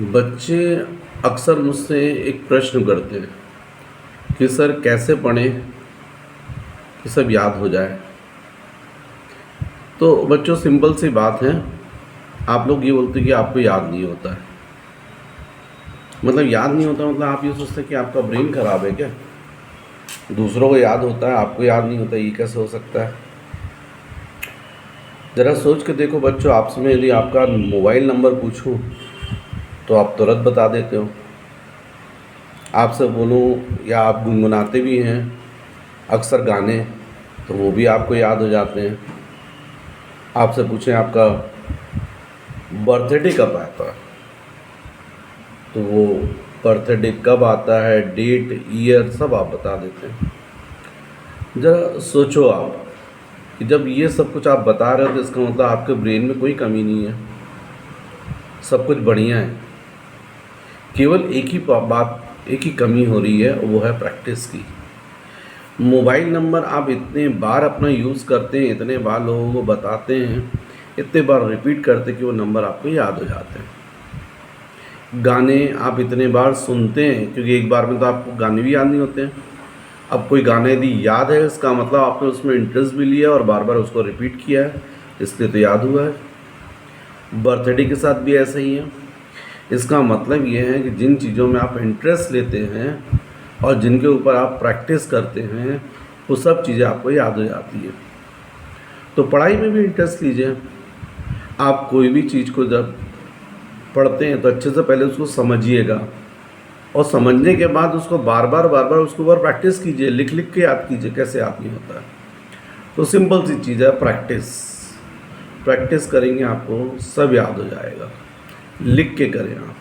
बच्चे अक्सर मुझसे एक प्रश्न करते हैं कि सर कैसे पढ़ें कि सब याद हो जाए। तो बच्चों सिंपल सी बात है। आप लोग ये बोलते हैं कि आपको याद नहीं होता है। मतलब याद नहीं होता मतलब आप ये सोचते हैं कि आपका ब्रेन ख़राब है क्या? दूसरों को याद होता है, आपको याद नहीं होता, ये कैसे हो सकता है? ज़रा सोच के देखो बच्चों, आपसे मैं यदि आपका मोबाइल नंबर पूछूं तो आप तुरंत बता देते हो। आपसे बोलूं या आप गुनगुनाते भी हैं अक्सर गाने, तो वो भी आपको याद हो जाते हैं। आपसे पूछें आपका बर्थडे कब आता है, तो वो बर्थडे कब आता है, डेट, ईयर सब आप बता देते हैं। ज़रा सोचो आप कि जब ये सब कुछ आप बता रहे हो तो इसका मतलब आपके ब्रेन में कोई कमी नहीं है, सब कुछ बढ़िया है। केवल एक ही कमी हो रही है, वो है प्रैक्टिस की। मोबाइल नंबर आप इतने बार अपना यूज़ करते हैं, इतने बार लोगों को बताते हैं, इतने बार रिपीट करते हैं कि वो नंबर आपको याद हो जाते हैं। गाने आप इतने बार सुनते हैं, क्योंकि एक बार में तो आपको गाने भी याद नहीं होते हैं। अब कोई गाना यदि याद है, इसका मतलब आपने उसमें इंटरेस्ट भी लिया और बार बार उसको रिपीट किया है, इसलिए तो याद हुआ है। बर्थडे के साथ भी ऐसा ही है। इसका मतलब ये है कि जिन चीज़ों में आप इंटरेस्ट लेते हैं और जिनके ऊपर आप प्रैक्टिस करते हैं, वो सब चीज़ें आपको याद हो जाती है। तो पढ़ाई में भी इंटरेस्ट लीजिए। आप कोई भी चीज़ को जब पढ़ते हैं तो अच्छे से पहले उसको समझिएगा, और समझने के बाद उसको बार बार उसके ऊपर प्रैक्टिस कीजिए, लिख लिख के याद कीजिए। कैसे याद नहीं होता है? तो सिंपल सी चीज़ है, प्रैक्टिस। प्रैक्टिस करेंगे आपको सब याद हो जाएगा। लिख के करें आप।